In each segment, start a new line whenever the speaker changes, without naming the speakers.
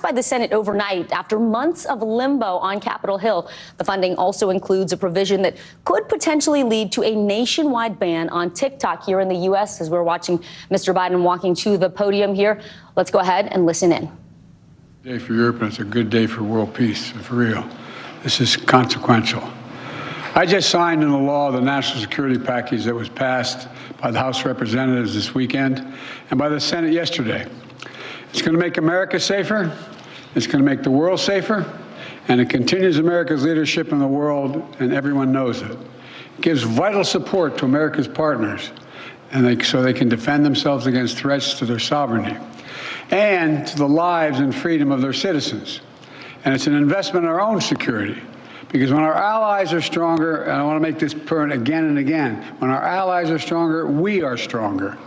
by the Senate overnight after months of limbo on Capitol Hill. The funding also includes a provision that could potentially lead to a nationwide ban on TikTok here in the U.S. As we're watching Mr. Biden walking to the podium here, let's go ahead and listen in.
Day for Europe, and it's a good day for world peace, for real. This is consequential. I just signed into law the national security package that was passed by the House of Representatives this weekend and by the Senate yesterday. It's going to make America safer, it's going to make the world safer, and it continues America's leadership in the world, and everyone knows it. It gives vital support to America's partners, and so they can defend themselves against threats to their sovereignty and to the lives and freedom of their citizens. And it's an investment in our own security. Because when our allies are stronger, and I want to make this point again and again, when our allies are stronger, we are stronger.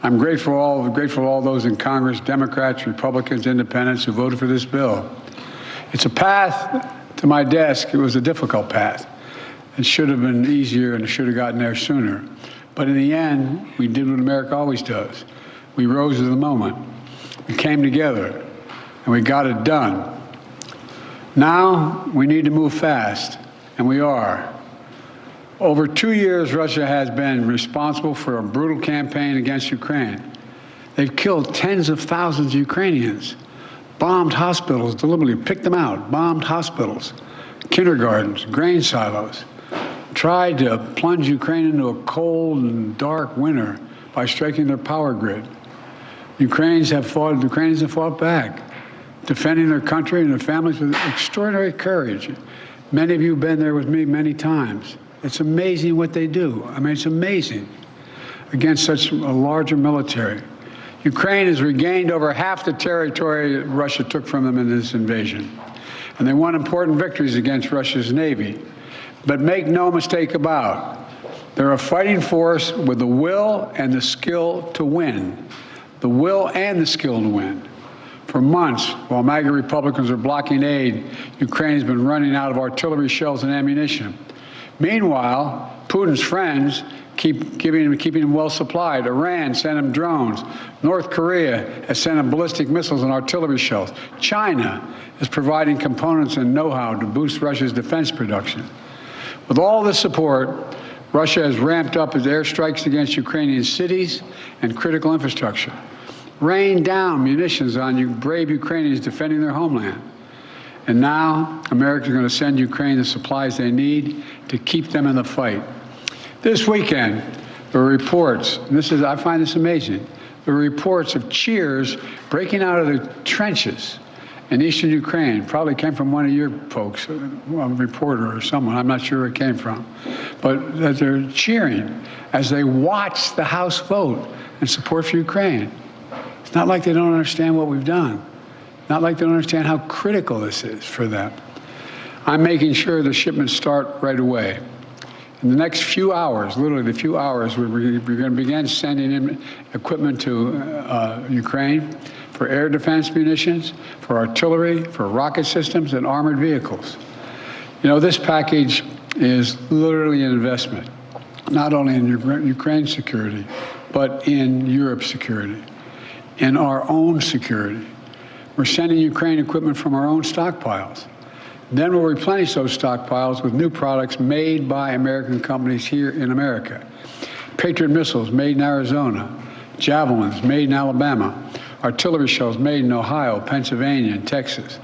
I'm grateful to all those in Congress, Democrats, Republicans, Independents, who voted for this bill. It's a path to my desk. It was a difficult path. It should have been easier, and it should have gotten there sooner. But in the end, we did what America always does. We rose to the moment. We came together, and we got it done. Now we need to move fast, and we are. Over 2 years, Russia has been responsible for a brutal campaign against Ukraine. They've killed tens of thousands of Ukrainians, bombed hospitals, deliberately picked them out, bombed hospitals, kindergartens, grain silos, tried to plunge Ukraine into a cold and dark winter by striking their power grid. Ukrainians have fought back, defending their country and their families with extraordinary courage. Many of you have been there with me many times. It's amazing what they do. I mean, it's amazing against such a larger military. Ukraine has regained over half the territory Russia took from them in this invasion. And they won important victories against Russia's Navy. But make no mistake about it, they're a fighting force with the will and the skill to win. The will and the skill to win. For months, while MAGA Republicans are blocking aid, Ukraine has been running out of artillery shells and ammunition. Meanwhile, Putin's friends keeping them well supplied. Iran sent him drones. North Korea has sent him ballistic missiles and artillery shells. China is providing components and know-how to boost Russia's defense production. With all this support, Russia has ramped up its airstrikes against Ukrainian cities and critical infrastructure, rained down munitions on you brave Ukrainians defending their homeland. And now America's going to send Ukraine the supplies they need to keep them in the fight. This weekend, there were reports, and I find this amazing, there were reports of cheers breaking out of the trenches in eastern Ukraine. Probably came from one of your folks, a reporter or someone, I'm not sure where it came from. But that they're cheering as they watch the House vote in support for Ukraine. It's not like they don't understand what we've done. Not like they don't understand how critical this is for them. I'm making sure the shipments start right away. In the next few hours, literally the few hours, we're going to begin sending in equipment to Ukraine for air defense munitions, for artillery, for rocket systems, and armored vehicles. You know, this package is literally an investment, not only in Ukraine's security, but in Europe's security, in our own security. We're sending Ukraine equipment from our own stockpiles. Then we'll replenish those stockpiles with new products made by American companies here in America. Patriot missiles made in Arizona, Javelins made in Alabama, artillery shells made in Ohio, Pennsylvania, and Texas.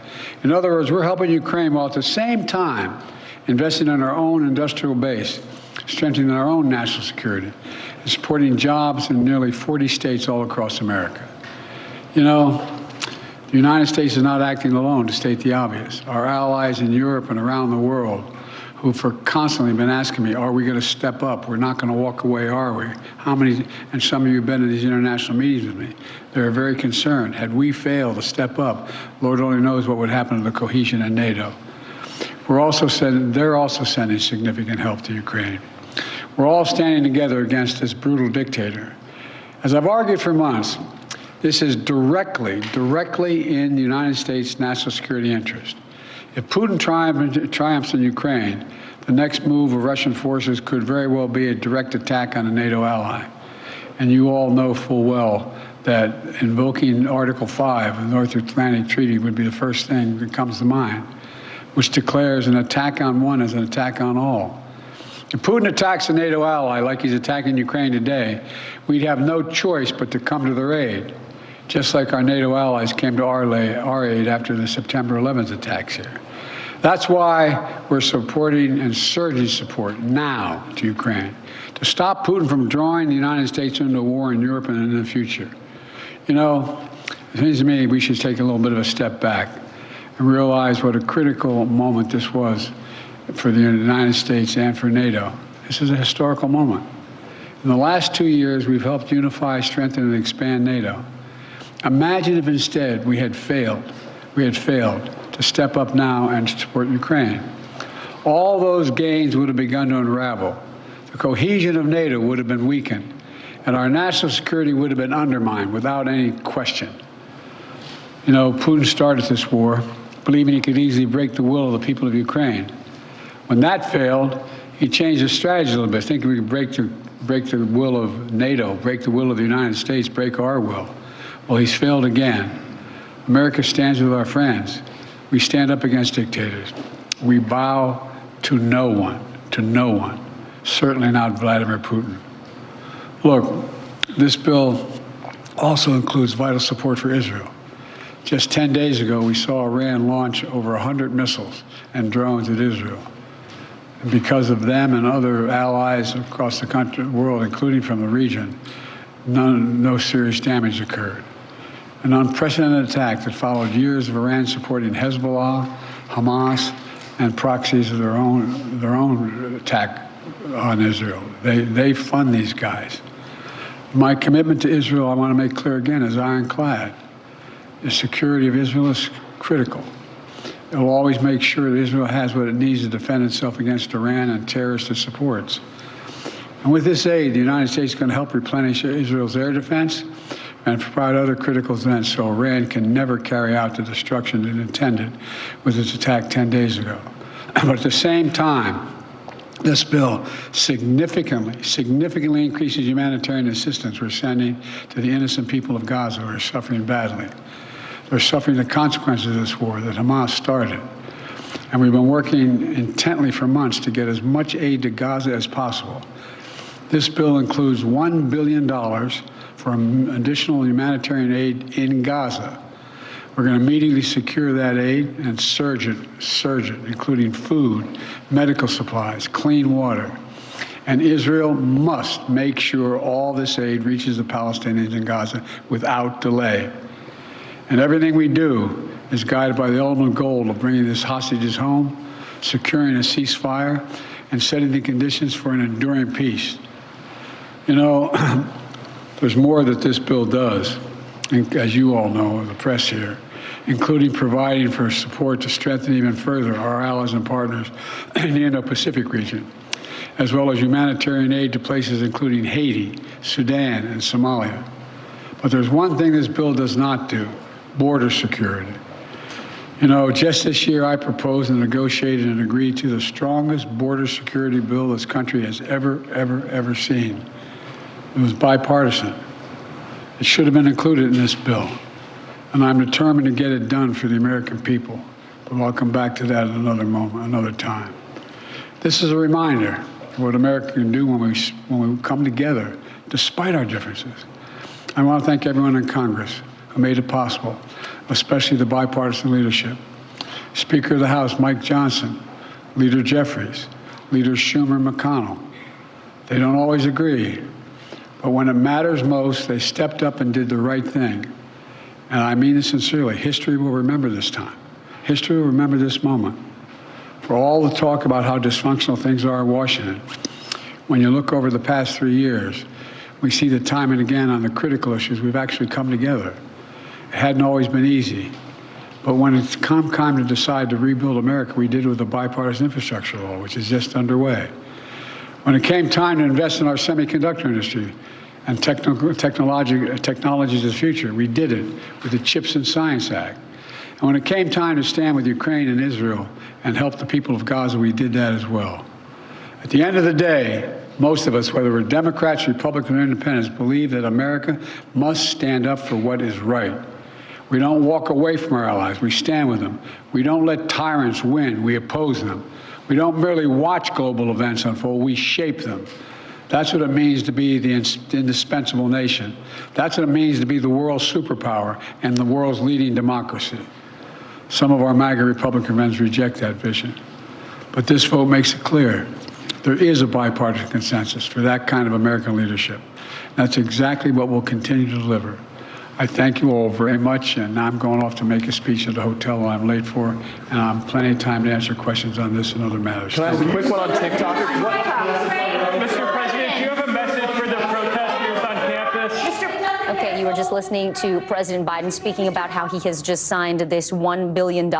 In other words, we're helping Ukraine while at the same time investing in our own industrial base, strengthening our own national security, and supporting jobs in nearly 40 states all across America. You know, the United States is not acting alone, to state the obvious. Our allies in Europe and around the world, who for constantly been asking me, are we going to step up? We're not going to walk away, are we? How many, and some of you have been to these international meetings with me, they're very concerned. Had we failed to step up, Lord only knows what would happen to the cohesion in NATO. They're also sending significant help to Ukraine. We're all standing together against this brutal dictator. As I've argued for months, this is directly in the United States' national security interest. If Putin triumphs in Ukraine, the next move of Russian forces could very well be a direct attack on a NATO ally. And you all know full well that invoking Article 5 of the North Atlantic Treaty would be the first thing that comes to mind, which declares an attack on one as an attack on all. If Putin attacks a NATO ally like he's attacking Ukraine today, we'd have no choice but to come to their aid, just like our NATO allies came to our aid after the September 11th attacks here. That's why we're supporting and surging support now to Ukraine, to stop Putin from drawing the United States into a war in Europe and in the future. You know, it seems to me we should take a little bit of a step back and realize what a critical moment this was for the United States and for NATO. This is a historical moment. In the last 2 years, we've helped unify, strengthen, and expand NATO. Imagine if instead we had failed to step up now and support Ukraine. All those gains would have begun to unravel. The cohesion of NATO would have been weakened, and our national security would have been undermined without any question. You know, Putin started this war believing he could easily break the will of the people of Ukraine. When that failed, he changed his strategy a little bit, thinking we could break the will of NATO, break the will of the United States, break our will. Well, he's failed again. America stands with our friends. We stand up against dictators. We bow to no one, certainly not Vladimir Putin. Look, this bill also includes vital support for Israel. Just 10 days ago, we saw Iran launch over 100 missiles and drones at Israel. And because of them and other allies across the world, including from the region, no serious damage occurred. An unprecedented attack that followed years of Iran supporting Hezbollah, Hamas, and proxies of their own attack on Israel. They fund these guys. My commitment to Israel, I want to make clear again, is ironclad. The security of Israel is critical. It will always make sure that Israel has what it needs to defend itself against Iran and terrorists it supports. And with this aid, the United States is going to help replenish Israel's air defense and provide other critical events so Iran can never carry out the destruction it intended with its attack 10 days ago. But at the same time, this bill significantly increases humanitarian assistance we're sending to the innocent people of Gaza who are suffering badly. They're suffering the consequences of this war that Hamas started. And we've been working intently for months to get as much aid to Gaza as possible. This bill includes $1 billion for additional humanitarian aid in Gaza. We're going to immediately secure that aid and surge it, including food, medical supplies, clean water. And Israel must make sure all this aid reaches the Palestinians in Gaza without delay. And everything we do is guided by the ultimate goal of bringing these hostages home, securing a ceasefire, and setting the conditions for an enduring peace. You know, there's more that this bill does, as you all know, the press here, including providing for support to strengthen even further our allies and partners in the Indo-Pacific region, as well as humanitarian aid to places including Haiti, Sudan, and Somalia. But there's one thing this bill does not do: border security. You know, just this year I proposed and negotiated and agreed to the strongest border security bill this country has ever seen. It was bipartisan. It should have been included in this bill. And I'm determined to get it done for the American people. But I'll come back to that at another moment, another time. This is a reminder of what America can do when we come together, despite our differences. I want to thank everyone in Congress who made it possible, especially the bipartisan leadership. Speaker of the House, Mike Johnson, Leader Jeffries, Leaders Schumer and McConnell. They don't always agree, but when it matters most, they stepped up and did the right thing. And I mean this sincerely. History will remember this time. History will remember this moment. For all the talk about how dysfunctional things are in Washington, when you look over the past 3 years, we see that time and again on the critical issues, we've actually come together. It hadn't always been easy. But when it's come time to decide to rebuild America, we did it with the bipartisan infrastructure law, which is just underway. When it came time to invest in our semiconductor industry and technologies of the future, we did it with the CHIPS and Science Act. And when it came time to stand with Ukraine and Israel and help the people of Gaza, we did that as well. At the end of the day, Most of us, whether we're Democrats, Republicans, or Independents, believe that America must stand up for what is right. We don't walk away from our allies. We stand with them. We don't let tyrants win. We oppose them. We don't merely watch global events unfold. We shape them. That's what it means to be the indispensable nation. That's what it means to be the world's superpower and the world's leading democracy. Some of our MAGA Republican friends reject that vision. But this vote makes it clear there is a bipartisan consensus for that kind of American leadership. That's exactly what we'll continue to deliver. I thank you all very much, and now I'm going off to make a speech at the hotel I'm late for, and I'm plenty of time to answer questions on this and other matters.
Can I ask a quick one on TikTok? Mr. President, do you have a message for the protesters on campus?
Okay, you were just listening to President Biden speaking about how he has just signed this $1 billion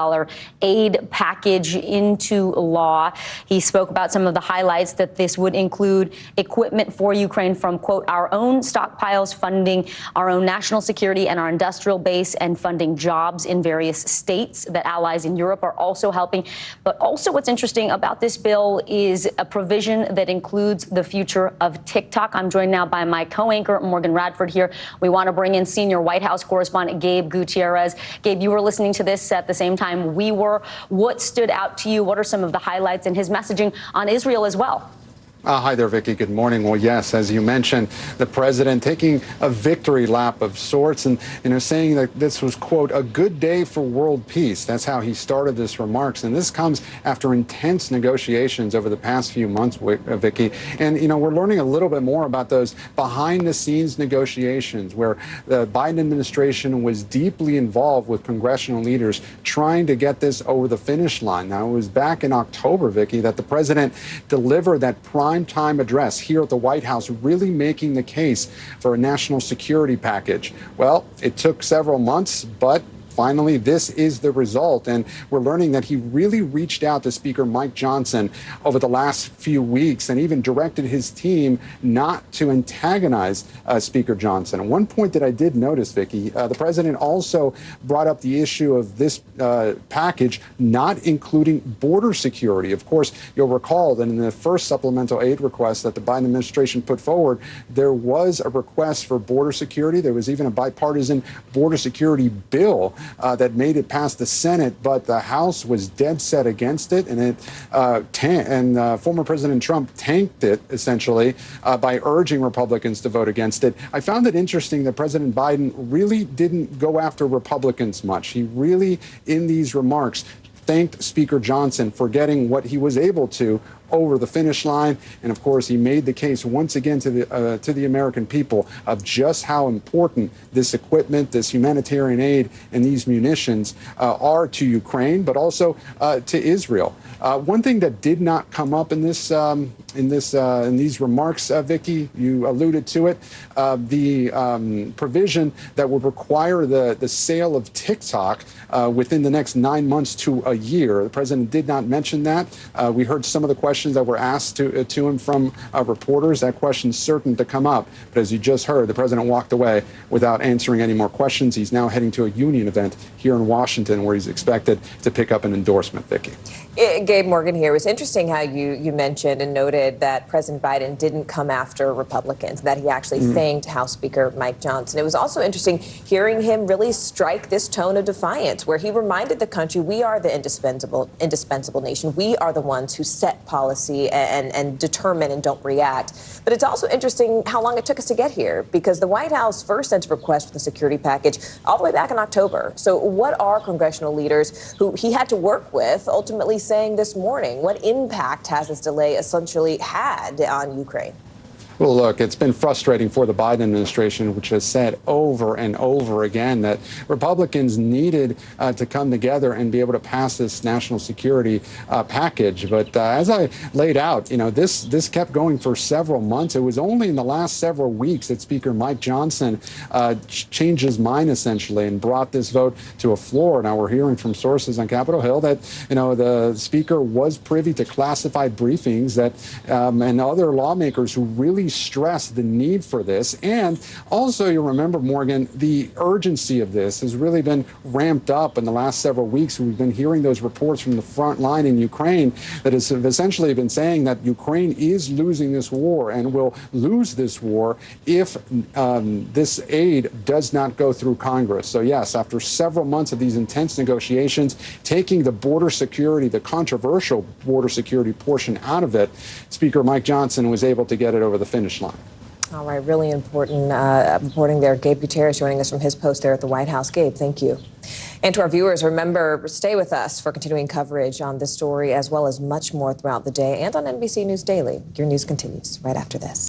aid package into law. He spoke about some of the highlights, that this would include equipment for Ukraine from, quote, our own stockpiles, funding our own national security and our industrial base, and funding jobs in various states that allies in Europe are also helping. But also what's interesting about this bill is a provision that includes the future of TikTok. I'm joined now by my co-anchor, Morgan Radford here. We want to bring in senior White House correspondent Gabe Gutierrez. Gabe, you were listening to this at the same time we were. What stood out to you? What are some of the highlights in his messaging on Israel as well?
Hi there, Vicki. Good morning. Well, yes, as you mentioned, the president taking a victory lap of sorts and saying that this was, quote, a good day for world peace. That's how he started his remarks. And this comes after intense negotiations over the past few months, Vicki. And, we're learning a little bit more about those behind the scenes negotiations where the Biden administration was deeply involved with congressional leaders trying to get this over the finish line. Now, it was back in October, Vicki, that the president delivered that time address here at the White House, really making the case for a national security package. Well, it took several months, but finally, this is the result. And we're learning that he really reached out to Speaker Mike Johnson over the last few weeks and even directed his team not to antagonize Speaker Johnson. And one point that I did notice, Vicki, the president also brought up the issue of this package not including border security. Of course, you'll recall that in the first supplemental aid request that the Biden administration put forward, there was a request for border security. There was even a bipartisan border security bill that made it past the Senate, but the House was dead set against it, and former President Trump tanked it, essentially, by urging Republicans to vote against it. I found it interesting that President Biden really didn't go after Republicans much. He really, in these remarks, thanked Speaker Johnson for getting what he was able to over the finish line. And of course, he made the case once again to the American people of just how important this equipment, this humanitarian aid, and these munitions are to Ukraine, but also to Israel. One thing that did not come up in these remarks, Vicki, you alluded to it, the provision that would require the sale of TikTok within the next 9 months to a year. The president did not mention that. We heard some of the questions that were asked to him from reporters. That question's certain to come up. But as you just heard, the president walked away without answering any more questions. He's now heading to a union event here in Washington where he's expected to pick up an endorsement, Vicki.
Gabe Morgan here. It was interesting how you mentioned and noted that President Biden didn't come after Republicans, that he actually thanked House Speaker Mike Johnson. It was also interesting hearing him really strike this tone of defiance, where he reminded the country we are the indispensable nation. We are the ones who set policy and determine and don't react. But it's also interesting how long it took us to get here, because the White House first sent a request for the security package all the way back in October. So what are congressional leaders who he had to work with ultimately saying this morning? What impact has this delay essentially had on Ukraine?
Well, look, it's been frustrating for the Biden administration, which has said over and over again that Republicans needed to come together and be able to pass this national security package. But as I laid out, this kept going for several months. It was only in the last several weeks that Speaker Mike Johnson changed his mind, essentially, and brought this vote to a floor. Now we're hearing from sources on Capitol Hill that, the speaker was privy to classified briefings that and other lawmakers who really really stressed the need for this. And also, you remember, Morgan, the urgency of this has really been ramped up in the last several weeks. We've been hearing those reports from the front line in Ukraine that has essentially been saying that Ukraine is losing this war and will lose this war if this aid does not go through Congress. So yes, after several months of these intense negotiations, taking the border security, the controversial border security portion out of it, Speaker Mike Johnson was able to get it over the finish line.
All right, really important reporting there. Gabe Gutierrez joining us from his post there at the White House. Gabe, thank you. And to our viewers, remember, stay with us for continuing coverage on this story as well as much more throughout the day and on NBC News Daily. Your news continues right after this.